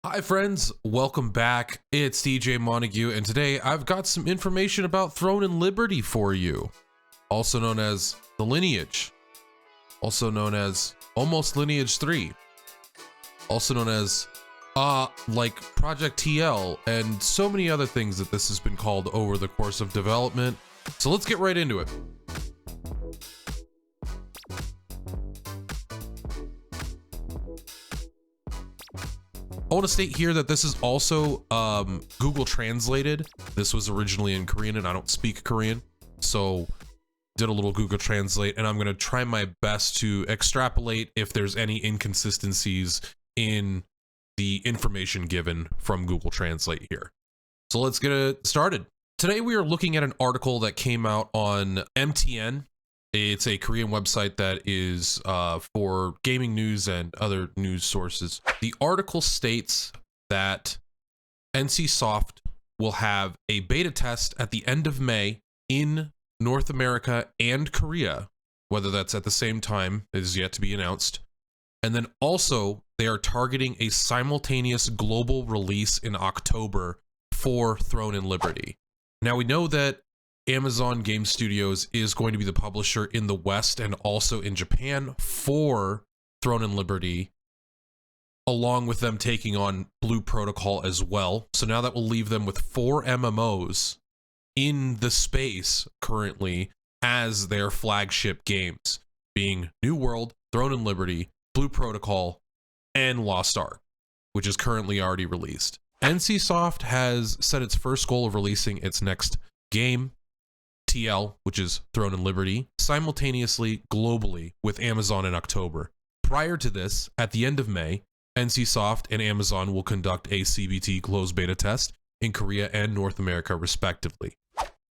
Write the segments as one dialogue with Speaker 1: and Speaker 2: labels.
Speaker 1: Hi friends, welcome back. It's DJ Montague, and today I've got some information about Throne and Liberty for you. Also known as the Lineage. Also known as almost Lineage 3. Also known as like Project TL, and so many other things that this has been called over the course of development. So let's get right into it. I want to state here that this is also Google translated. This was originally in Korean and I don't speak Korean. So did a little Google Translate, and I'm going to try my best to extrapolate if there's any inconsistencies in the information given from Google Translate here. So let's get it started. Today we are looking at an article that came out on MTN. It's a Korean website that is for gaming news and other news sources. The article states that NCSoft will have a beta test at the end of May in North America and Korea. Whether that's at the same time is yet to be announced. And then also they are targeting a simultaneous global release in October for Throne and Liberty. Now we know that Amazon Game Studios is going to be the publisher in the West and also in Japan for Throne and Liberty, along with them taking on Blue Protocol as well. So now that will leave them with 4 MMOs in the space currently as their flagship games, being New World, Throne and Liberty, Blue Protocol, and Lost Ark, which is currently already released. NCSoft has set its first goal of releasing its next game, TL, which is Throne and Liberty, simultaneously globally with Amazon in October. Prior to this, at the end of May, NCSoft and Amazon will conduct a CBT closed beta test in Korea and North America respectively.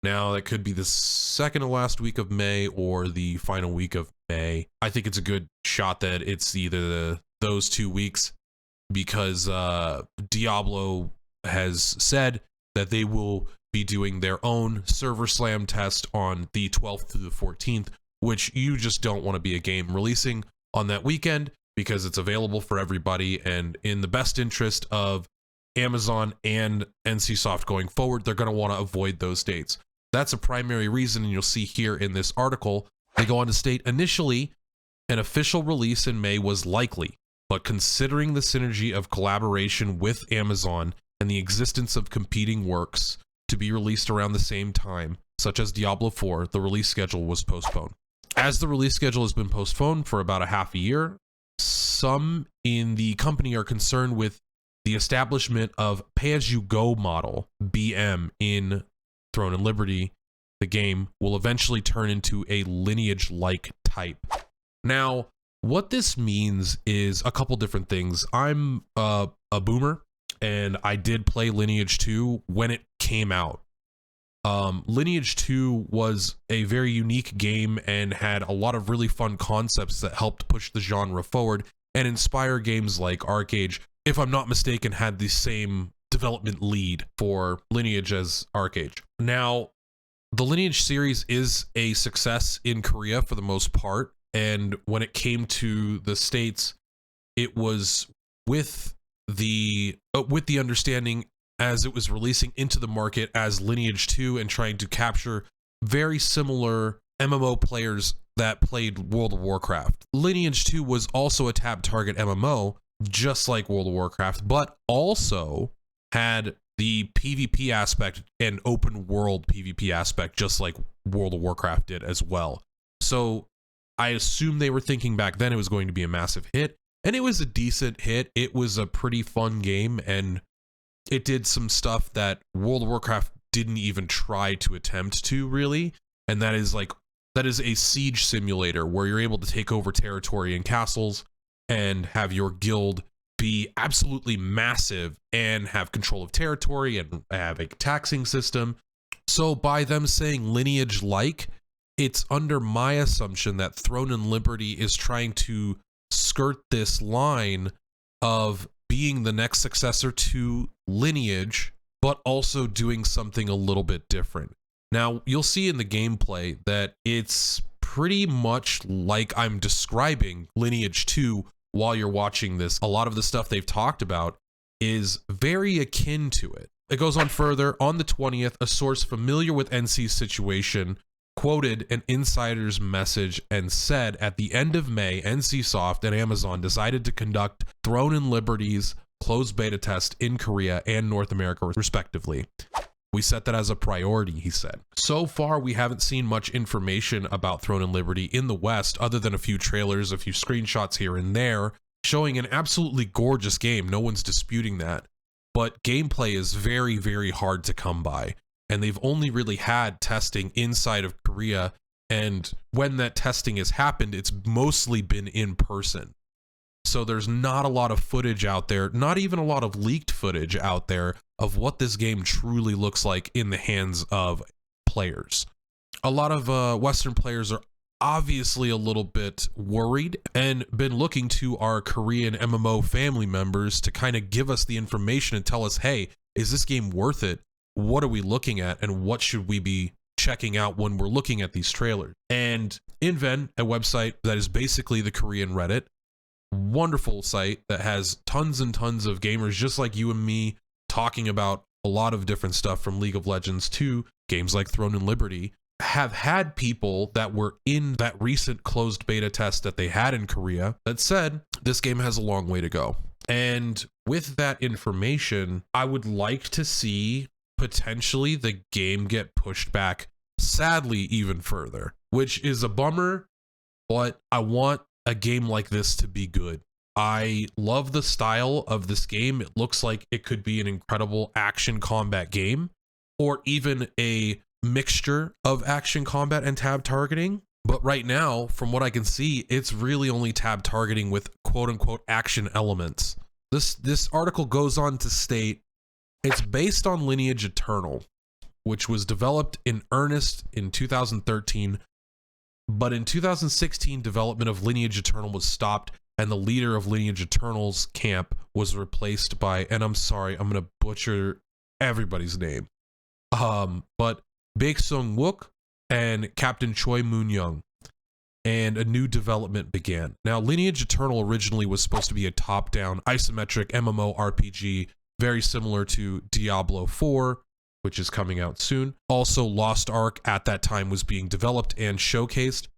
Speaker 1: Now, that could be the second to last week of May or the final week of May. I think it's a good shot that it's either those 2 weeks, because Diablo has said that they will be doing their own server slam test on the 12th through the 14th, which you just don't want to be a game releasing on that weekend because it's available for everybody, and in the best interest of Amazon and NCSoft going forward, they're going to want to avoid those dates. That's a primary reason, and you'll see here in this article, they go on to state initially an official release in May was likely, but considering the synergy of collaboration with Amazon and the existence of competing works to be released around the same time, such as Diablo 4, the release schedule was postponed. As the release schedule has been postponed for about a half a year, some in the company are concerned with the establishment of pay-as-you-go model, BM, in Throne and Liberty. The game will eventually turn into a Lineage-like type. Now, what this means is a couple different things. I'm a boomer, and I did play Lineage 2 when it came out. Lineage 2 was a very unique game and had a lot of really fun concepts that helped push the genre forward and inspire games like ArcAge. If I'm not mistaken, had the same development lead for Lineage as ArcAge. Now, the Lineage series is a success in Korea for the most part, and when it came to the States, it was with the understanding as it was releasing into the market as Lineage 2 and trying to capture very similar MMO players that played World of Warcraft. Lineage 2 was also a tab target MMO, just like World of Warcraft, but also had the PvP aspect and open world PvP aspect, just like World of Warcraft did as well. So I assume they were thinking back then it was going to be a massive hit, and it was a decent hit. It was a pretty fun game, and it did some stuff that World of Warcraft didn't even try to attempt to, really, and that is a siege simulator where you're able to take over territory and castles and have your guild be absolutely massive and have control of territory and have a taxing system. So by them saying Lineage-like, it's under my assumption that Throne and Liberty is trying to skirt this line of being the next successor to Lineage, but also doing something a little bit different. Now, you'll see in the gameplay that it's pretty much like I'm describing Lineage 2 while you're watching this. A lot of the stuff they've talked about is very akin to it. It goes on further. On the 20th, a source familiar with NC's situation quoted an insider's message and said, at the end of May, NCSoft and Amazon decided to conduct Throne and Liberty's closed beta test in Korea and North America, respectively. We set that as a priority, he said. So far, we haven't seen much information about Throne and Liberty in the West, other than a few trailers, a few screenshots here and there, showing an absolutely gorgeous game. No one's disputing that. But gameplay is very, very hard to come by. And they've only really had testing inside of Korea. And when that testing has happened, it's mostly been in person. So there's not a lot of footage out there, not even a lot of leaked footage out there of what this game truly looks like in the hands of players. A lot of Western players are obviously a little bit worried and been looking to our Korean MMO family members to kind of give us the information and tell us, hey, is this game worth it? What are we looking at? And what should we be checking out when we're looking at these trailers? And Inven, a website that is basically the Korean Reddit, wonderful site that has tons and tons of gamers just like you and me talking about a lot of different stuff from League of Legends to games like Throne and Liberty, have had people that were in that recent closed beta test that they had in Korea that said this game has a long way to go. And with that information, I would like to see potentially the game get pushed back, sadly, even further, which is a bummer, but I want a game like this to be good. I love the style of this game. It looks like it could be an incredible action combat game, or even a mixture of action combat and tab targeting. But right now, from what I can see, it's really only tab targeting with quote unquote action elements. This article goes on to state it's based on Lineage Eternal, which was developed in earnest in 2013. But in 2016, development of Lineage Eternal was stopped, and the leader of Lineage Eternal's camp was replaced by, and I'm sorry, I'm going to butcher everybody's name, but Baek Sung Wook and Captain Choi Moon Young, and a new development began. Now, Lineage Eternal originally was supposed to be a top-down isometric MMO RPG, very similar to Diablo 4, which is coming out soon. Also, Lost Ark at that time was being developed and showcased.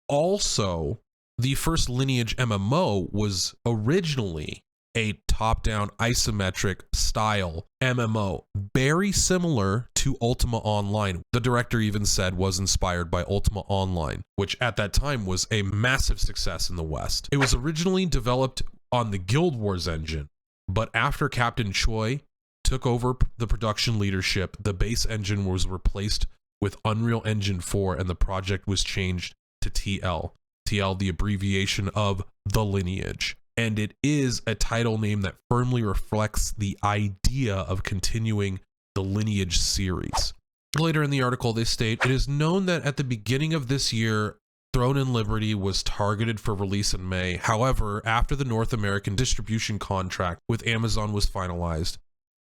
Speaker 1: Also, the first Lineage MMO was originally a top-down isometric style MMO, very similar to Ultima Online. The director even said was inspired by Ultima Online, which at that time was a massive success in the West. It was originally developed on the Guild Wars engine, but after Captain Choi took over the production leadership, the base engine was replaced with Unreal Engine 4 and the project was changed to TL. TL, the abbreviation of The Lineage. And it is a title name that firmly reflects the idea of continuing the Lineage series. Later in the article, they state, it is known that at the beginning of this year, Throne and Liberty was targeted for release in May. However, after the North American distribution contract with Amazon was finalized,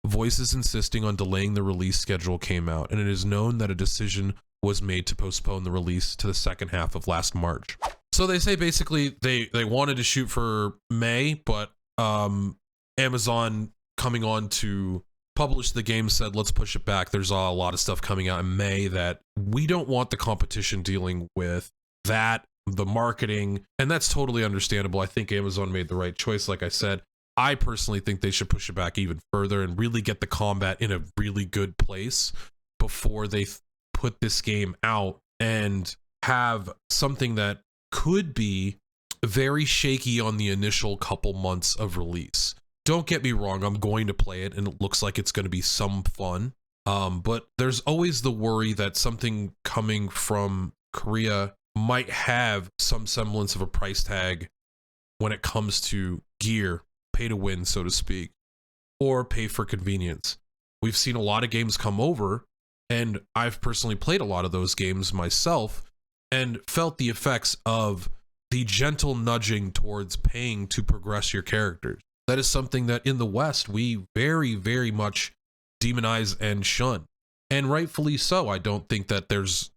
Speaker 1: voices insisting on delaying the release schedule came out, and it is known that a decision was made to postpone the release to the second half of last March. So they say basically they wanted to shoot for May, but Amazon coming on to publish the game said, let's push it back. There's a lot of stuff coming out in May that we don't want the competition dealing with that, the marketing, and that's totally understandable. I think Amazon made the right choice. Like I said, I personally think they should push it back even further and really get the combat in a really good place before they put this game out and have something that could be very shaky on the initial couple months of release. Don't get me wrong, I'm going to play it and it looks like it's going to be some fun. But there's always the worry that something coming from Korea might have some semblance of a price tag when it comes to gear, pay to win, so to speak, or pay for convenience. We've seen a lot of games come over, and I've personally played a lot of those games myself and felt the effects of the gentle nudging towards paying to progress your characters. That is something that in the West, we very, very much demonize and shun. And rightfully so. I don't think that there's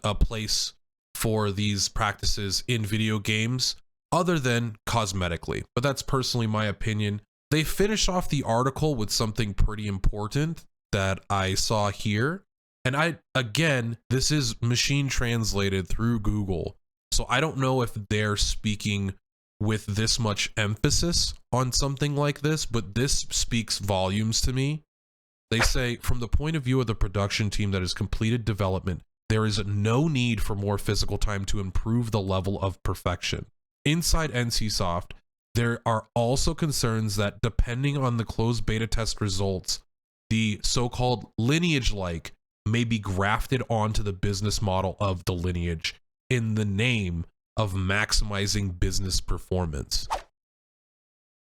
Speaker 1: a place for these practices in video games other than cosmetically. But that's personally my opinion. they finish off the article with something pretty important that I saw here. And again, this is machine translated through Google. So I don't know if they're speaking with this much emphasis on something like this, but this speaks volumes to me. They say, from the point of view of the production team that has completed development, there is no need for more physical time to improve the level of perfection. Inside NCSoft, there are also concerns that depending on the closed beta test results, the so-called Lineage-like may be grafted onto the business model of the Lineage in the name of maximizing business performance.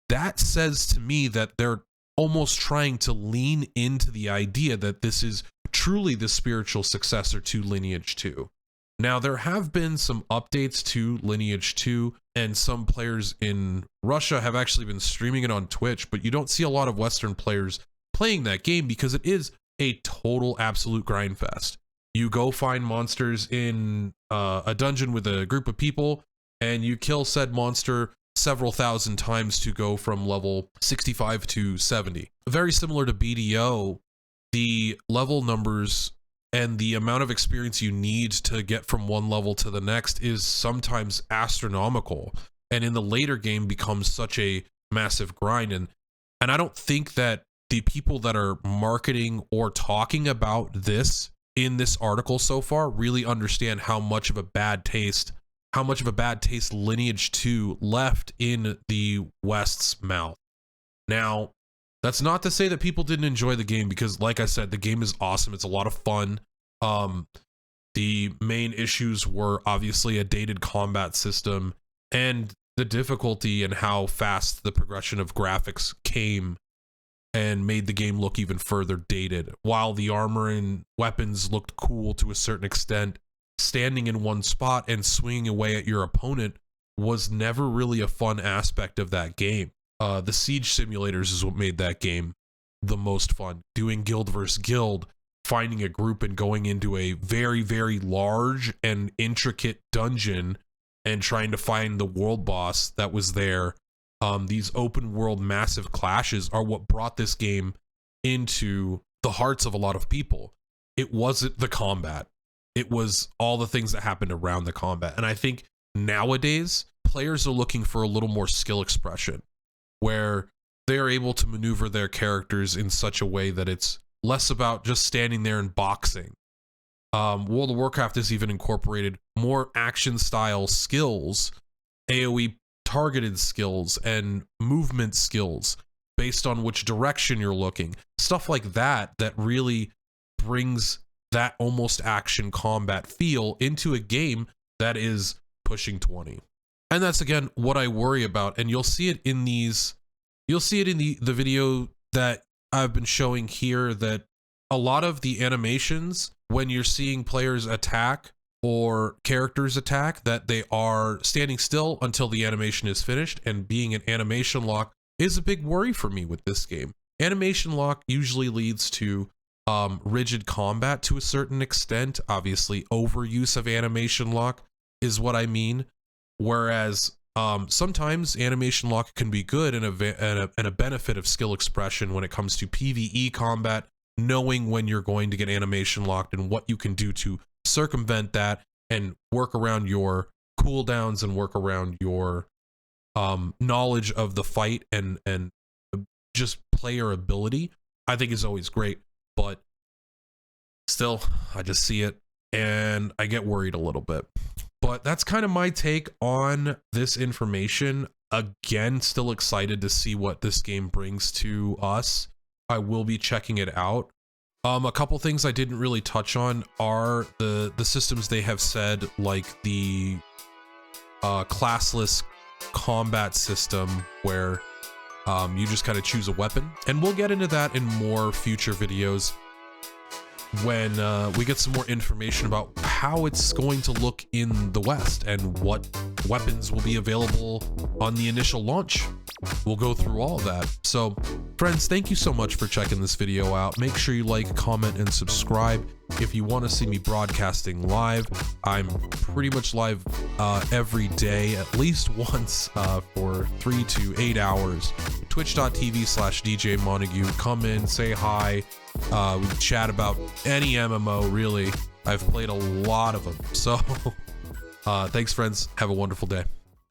Speaker 1: That says to me that they're almost trying to lean into the idea that this is truly the spiritual successor to Lineage 2. Now, there have been some updates to Lineage 2, and some players in Russia have actually been streaming it on Twitch, but you don't see a lot of Western players playing that game because it is a total absolute grind fest. You go find monsters in a dungeon with a group of people, and you kill said monster several thousand times to go from level 65 to 70. Very similar to BDO, the level numbers and the amount of experience you need to get from one level to the next is sometimes astronomical, and in the later game becomes such a massive grind. And I don't think that the people that are marketing or talking about this in this article so far really understand how much of a bad taste Lineage 2 left in the West's mouth. Now, that's not to say that people didn't enjoy the game, because like I said, the game is awesome. It's a lot of fun. The main issues were obviously a dated combat system and the difficulty and how fast the progression of graphics came and made the game look even further dated. While the armor and weapons looked cool to a certain extent, standing in one spot and swinging away at your opponent was never really a fun aspect of that game. The siege simulators is what made that game the most fun. Doing guild versus guild, finding a group and going into a very, very large and intricate dungeon and trying to find the world boss that was there. These open world massive clashes are what brought this game into the hearts of a lot of people. It wasn't the combat. It was all the things that happened around the combat. And I think nowadays players are looking for a little more skill expression, where they're able to maneuver their characters in such a way that it's less about just standing there and boxing. World of Warcraft has even incorporated more action style skills, AoE targeted skills and movement skills based on which direction you're looking. Stuff like that really brings that almost action combat feel into a game that is pushing 20. And that's again what I worry about, and you'll see it in the video that I've been showing here, that a lot of the animations when you're seeing players attack or characters attack, that they are standing still until the animation is finished, and being an animation lock is a big worry for me with this game. Animation lock usually leads to rigid combat to a certain extent. Obviously, overuse of animation lock is what I mean. Whereas sometimes animation lock can be good and a benefit of skill expression when it comes to PvE combat, knowing when you're going to get animation locked and what you can do to circumvent that and work around your cooldowns and work around your knowledge of the fight and just player ability, I think is always great. But still, I just see it and I get worried a little bit. But that's kind of my take on this information. Again, still excited to see what this game brings to us. I will be checking it out. A couple things I didn't really touch on are the systems they have said, like the classless combat system where you just kind of choose a weapon. And we'll get into that in more future videos when we get some more information about how it's going to look in the West and what weapons will be available on the initial launch. We'll go through all of that. So friends, thank you so much for checking this video out. Make sure you like, comment, and subscribe. If you want to see me broadcasting live, I'm pretty much live every day, at least once for 3 to 8 hours twitch.tv/DJ Montague. Come in, say hi. We chat about any MMO, really. I've played a lot of them. So thanks, friends. Have a wonderful day.